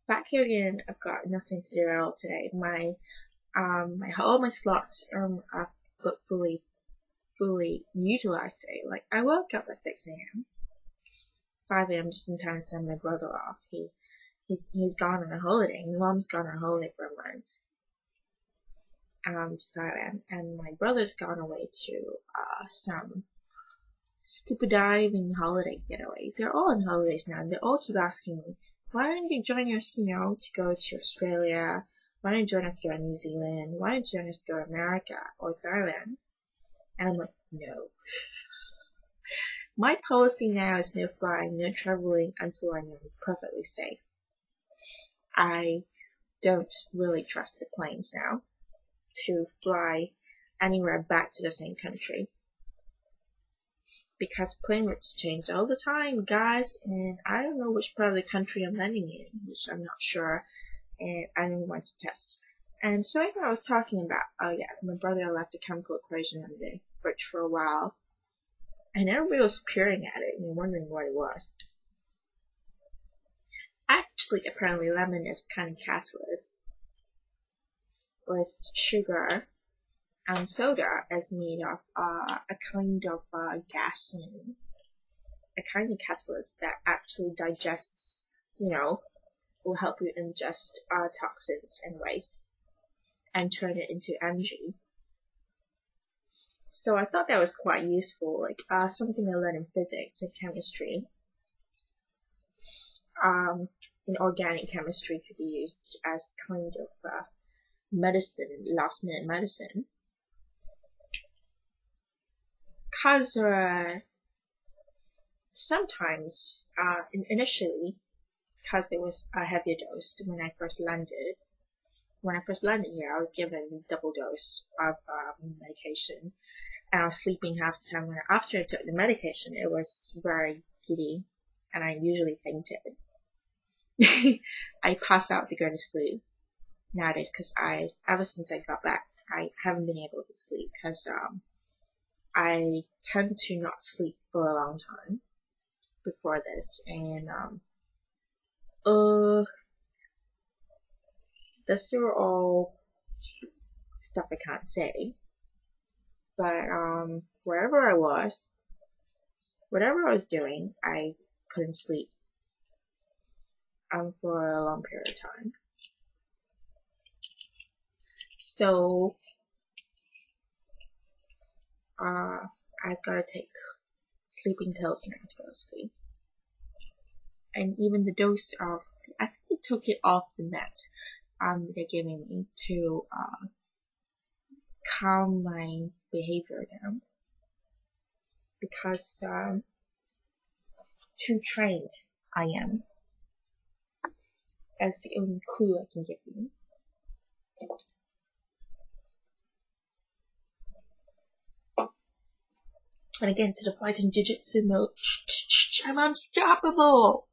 Back here again. I've got nothing to do at all today. All my slots are booked fully utilized today. Like I woke up at 6 a.m., 5 a.m. just in time to send my brother off. He's gone on a holiday. My mom's gone on a holiday for a month. To Thailand, and my brother's gone away to some scuba diving holiday getaway. They're all on holidays now, and they all keep asking me, why don't you join us, to go to Australia? Why don't you join us to go to New Zealand? Why don't you join us to go to America or Thailand? And I'm like, no. My policy now is no flying, no traveling until I know I'm perfectly safe. I don't really trust the planes now to fly anywhere back to the same country, because plane routes change all the time, guys, and I don't know which part of the country I'm landing in, which I'm not sure, and I don't want to test. And so like what I was talking about, oh yeah, my brother left a chemical equation in the fridge for a while, and everybody was peering at it and wondering what it was. Actually, apparently lemon is kind of catalyst, with sugar and soda is made of a kind of gasoline, a kind of catalyst that actually digests, will help you ingest toxins and waste and turn it into energy. So I thought that was quite useful, like something I learned in physics and chemistry. In organic chemistry could be used as kind of medicine, last minute medicine. Because sometimes, initially, because it was a heavier dose when I first landed. When I first landed here, I was given double dose of medication, and I was sleeping half the time. After I took the medication, it was very giddy, and I usually fainted. I passed out to go to sleep nowadays because ever since I got back, I haven't been able to sleep because I tend to not sleep for a long time before this, and this are all stuff I can't say, but wherever I was, whatever I was doing, I couldn't sleep for a long period of time. So I've got to take sleeping pills now to go to sleep. And even the dose of, I think I took it off the net they're giving me to calm my behavior down, because too trained I am. That's the only clue I can give you. And again, to the fighting jujutsu mode, I'm unstoppable!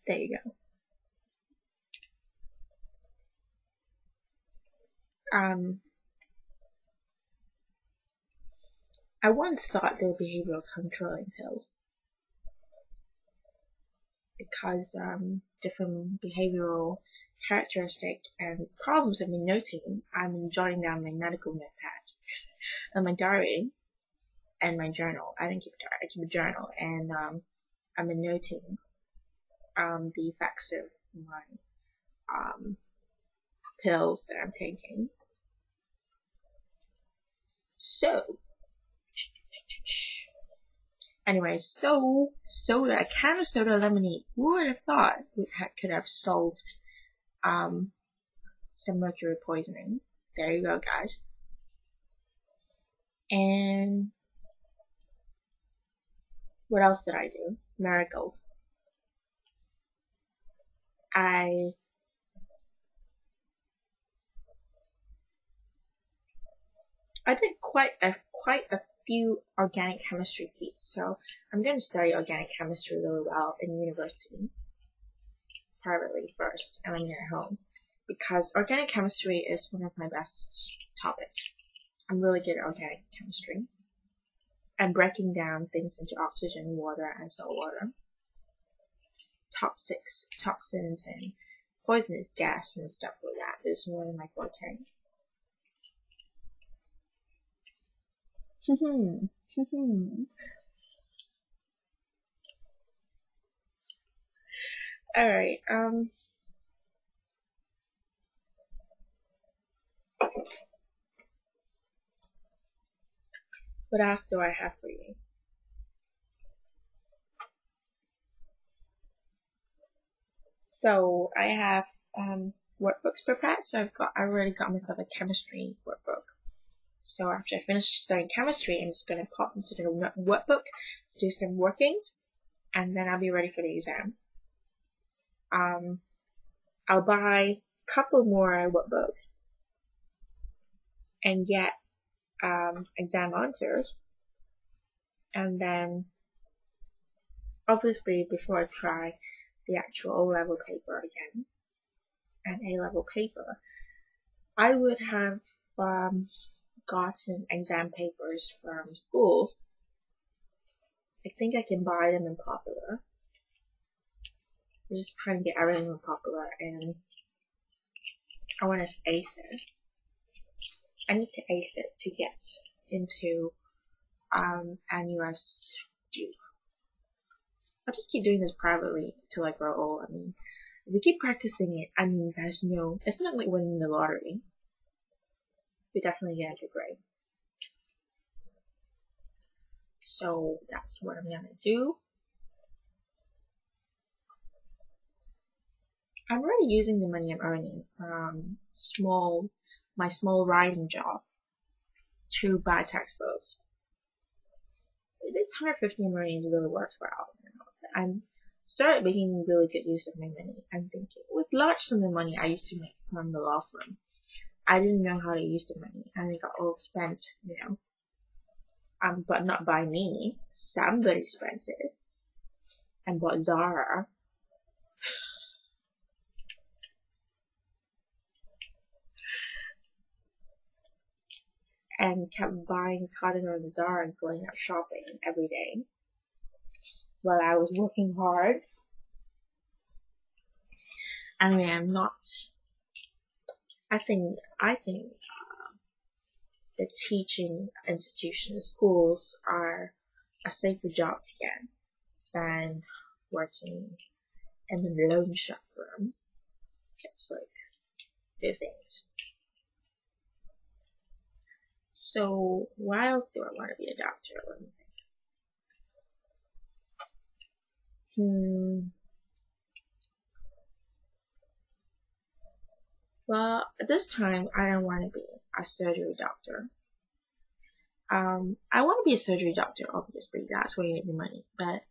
There you go. I once thought they were behavioral controlling pills, because different behavioral characteristic and problems I've been noting, I've been jotting down my medical notepad and my diary and my journal. I don't keep a diary, I keep a journal, and I've been noting the effects of my pills that I'm taking. So, anyway, so soda, a can of soda lemonade. Who would have thought it could have solved some mercury poisoning? There you go, guys. And what else did I do? Miracles. I did quite a few organic chemistry feats, so I'm going to study organic chemistry really well in university, privately first, and then at home, because organic chemistry is one of my best topics. I'm really good at organic chemistry. and breaking down things into oxygen, water, and salt water, toxins, and poisonous gas and stuff like that is more my forte. Alright, what else do I have for you? So I have workbooks prepared. So I already got myself a chemistry workbook. So after I finish studying chemistry, I'm just gonna pop into the workbook, do some workings, and then I'll be ready for the exam. I'll buy a couple more workbooks and get exam answers, and then obviously before I try the actual O-level paper again and A-level paper, I would have gotten exam papers from schools. I think I can buy them in Popular. I'm just trying to get everything in Popular, and I want to ace it. I need to ace it to get into NUS Duke. I'll just keep doing this privately till I grow old. I mean, if we keep practicing it, I mean, it's not like winning the lottery. We definitely get a good grade. So that's what I'm gonna do. I'm already using the money I'm earning from my small writing job to buy textbooks. This 150 I'm earning really works well. I'm started making really good use of my money. I'm thinking with large sum of money I used to make from the law firm, I didn't know how to use the money, and it got all spent, but not by me. Somebody spent it and bought Zara. And kept buying cotton on Zara and going out shopping every day while I was working hard. I mean, I think the teaching institutions, schools are a safer job to get than working in a loan shop firm. It's like two things. So why else do I want to be a doctor? Let me think. Well, at this time, I don't want to be a surgery doctor. I want to be a surgery doctor, obviously. That's where you make the money. But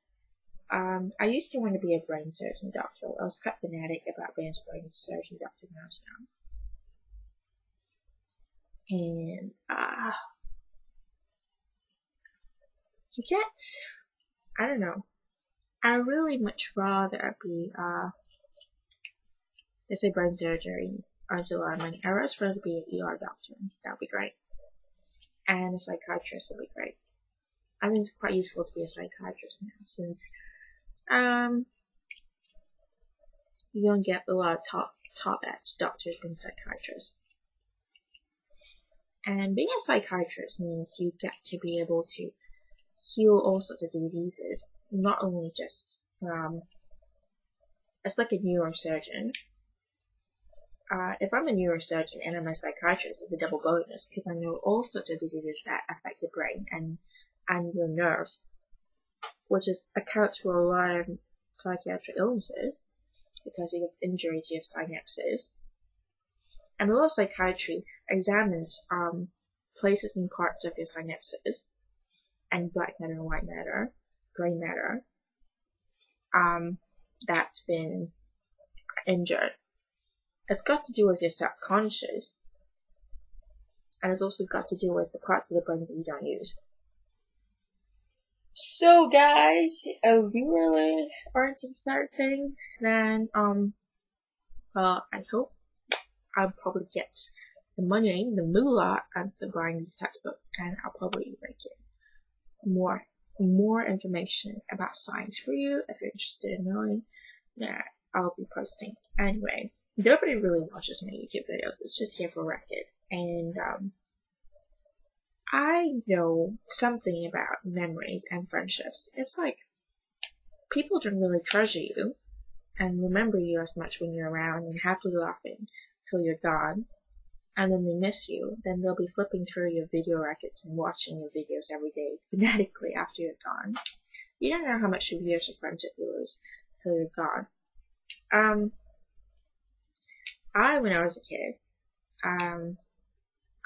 I used to want to be a brain surgeon doctor. I was quite fanatic about being a brain surgeon doctor when I was young. And I don't know. I really much rather be let's say brain surgery earns a lot of money. I'd rather be an ER doctor. That would be great. And a psychiatrist would be great. I think it's quite useful to be a psychiatrist now, since you don't get a lot of top edge doctors being psychiatrists. And being a psychiatrist means you get to be able to heal all sorts of diseases, not only just from, it's like a neurosurgeon. If I'm a neurosurgeon and I'm a psychiatrist, it's a double bonus, because I know all sorts of diseases that affect the brain and your nerves, which accounts for a lot of psychiatric illnesses, because you have injury to your synapses. And a lot of psychiatry examines places and parts of your synapses, and black matter and white matter, gray matter, that's been injured. It's got to do with your subconscious, and it's also got to do with the parts of the brain that you don't use. So guys, if you really are into this sort of thing, then well, I hope I'll probably get the money, the moolah, as to buying these textbooks, and I'll probably break it. more information about science for you if you're interested in knowing. Yeah, I'll be posting. Anyway, nobody really watches my YouTube videos. It's just here for record. And I know something about memory and friendships. It's like people don't really treasure you and remember you as much when you're around and happily laughing till you're gone. And then they miss you, then they'll be flipping through your video records and watching your videos every day fanatically after you're gone. You don't know how much years of friendship you lose till you're gone. When I was a kid,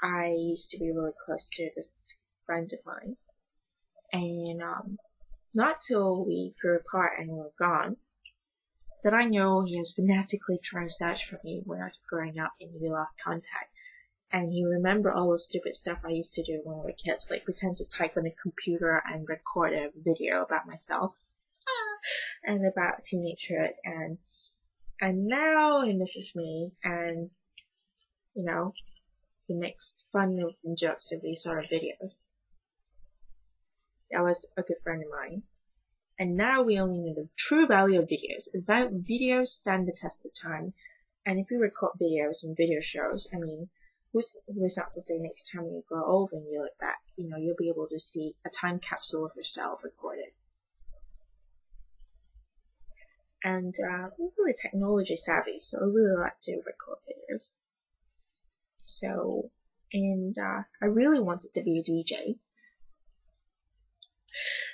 I used to be really close to this friend of mine, and not till we grew apart and were gone did I know he was fanatically trying to search for me when I was growing up and we lost contact. And he remembered all the stupid stuff I used to do when we were kids, like pretend to type on a computer and record a video about myself and about teenagehood. And now he misses me, and you know, he makes fun of and jokes of these sort of videos. That was a good friend of mine. And now we only know the true value of videos. Videos stand the test of time. And if you record videos and video shows, I mean, who's not to say next time you grow old and you look back, you know, you'll be able to see a time capsule of yourself recorded. And I'm really technology savvy, so I really like to record videos. So, and I really wanted to be a DJ.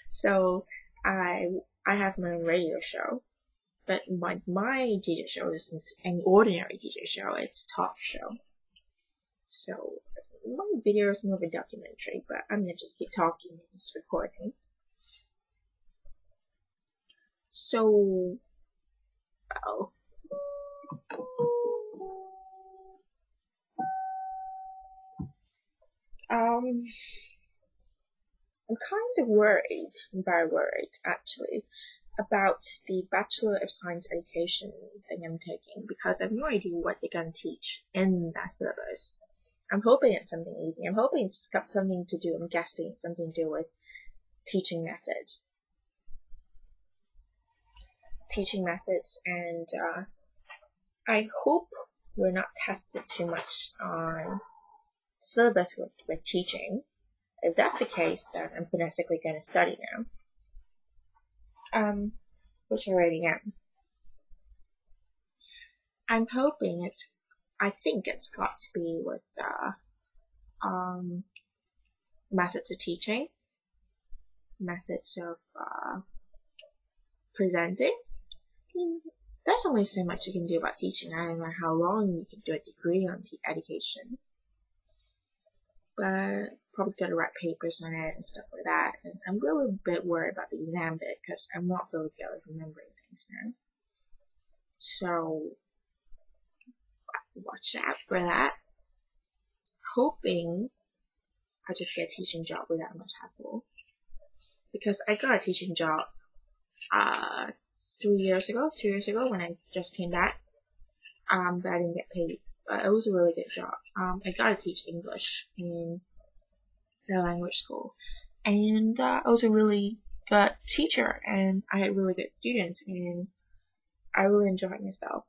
So I have my own radio show, but my DJ show isn't an ordinary DJ show, it's a talk show. So my video is more of a documentary, but I'm gonna just keep talking and just recording. So, I'm kind of worried, very worried actually, about the Bachelor of Science Education thing I'm taking, because I have no idea what they're going to teach in that syllabus. I'm hoping it's something easy. I'm hoping it's got something to do, I'm guessing it's something to do with teaching methods. And I hope we're not tested too much on syllabus we're teaching. If that's the case, then I'm fanatically going to study now. Which I already am. I'm hoping I think it's got to be with methods of teaching, methods of presenting. There's only so much you can do about teaching. I don't know how long you can do a degree on education, but probably got to write papers on it and stuff like that. And I'm really a bit worried about the exam bit because I'm not really good at remembering things now. So watch out for that. Hoping I just get a teaching job without much hassle, because I got a teaching job 2 years ago when I just came back, but I didn't get paid. But it was a really good job. I got to teach English in the language school, and I was a really good teacher, and I had really good students, and I really enjoyed myself.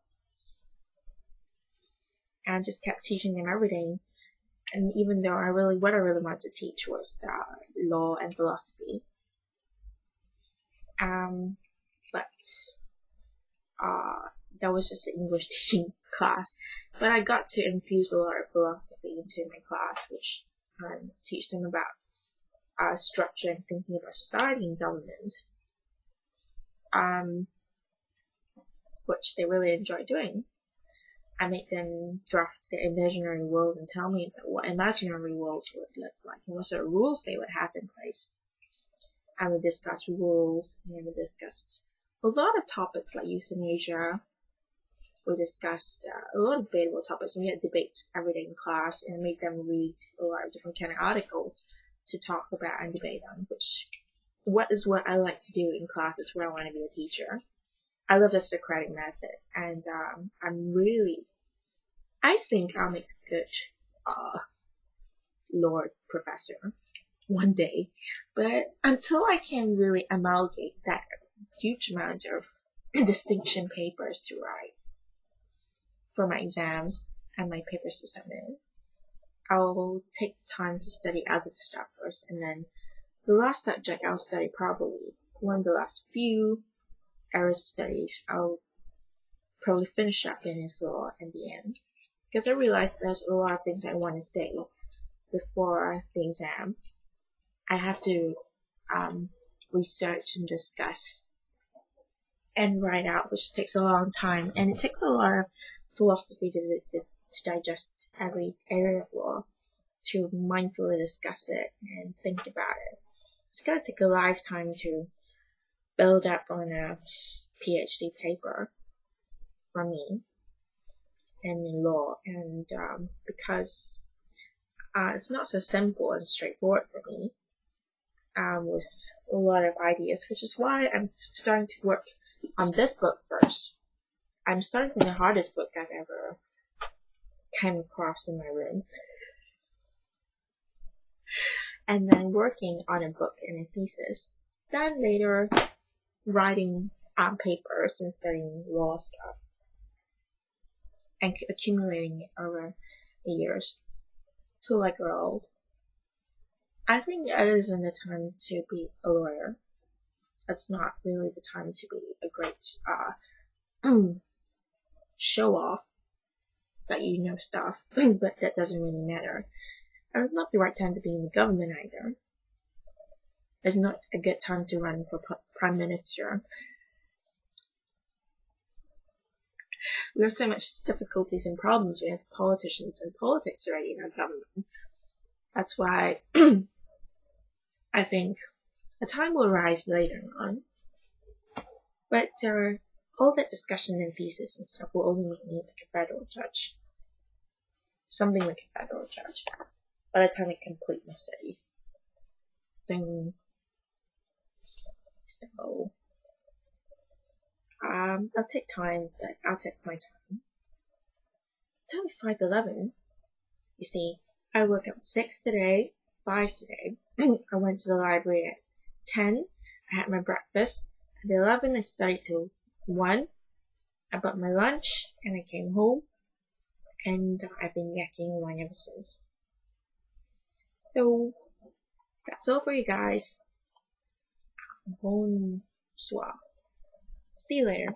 And I just kept teaching them every day. And even though what I really wanted to teach was law and philosophy, but that was just an English teaching class. But I got to infuse a lot of philosophy into my class, which teach them about structure and thinking about society and government, which they really enjoy doing. I make them draft the imaginary world and tell me about what imaginary worlds would look like and what sort of rules they would have in place. And we discussed rules, and we discussed a lot of topics like euthanasia. We discussed a lot of debatable topics, and we had debates every day in class, and I made them read a lot of different kind of articles to talk about and debate on, what I like to do in class. It's where I want to be a teacher. I love the Socratic method, and I think I'll make a good Lord professor. one day. But until I can really amalgamate that huge amount of distinction papers to write for my exams and my papers to submit, I'll take time to study other stuff first, and then the last subject I'll study probably one of the last few areas of studies I'll probably finish up in is law in the end. Because I realized there's a lot of things I want to say before the exam. I have to research and discuss and write out, which takes a long time, and it takes a lot of philosophy to digest every area of law, to mindfully discuss it and think about it. It's going to take a lifetime to build up on a PhD paper for me in law, and because it's not so simple and straightforward for me, with a lot of ideas, which is why I'm starting to work on this book first. I'm starting from the hardest book I've ever came across in my room, and then working on a book and a thesis, then later writing papers and studying law stuff and accumulating it over the years till I grow old. I think it isn't the time to be a lawyer. It's not really the time to be a great show off that you know stuff, but that doesn't really matter. And it's not the right time to be in the government either. It's not a good time to run for prime minister. We have so much difficulties and problems with politicians and politics already in our government. That's why I think a time will rise later on. But all that discussion and thesis and stuff will only make me like a federal judge. Something like a federal judge. By the time I complete my studies. Then, so, I'll take time, but I'll take my time. It's only 5:11. You see, I woke up at 6 today, 5 today. I went to the library at 10. I had my breakfast. At 11, I studied till 1. I bought my lunch, and I came home. And I've been yakking along ever since. So, that's all for you guys. Bonsoir. See you later.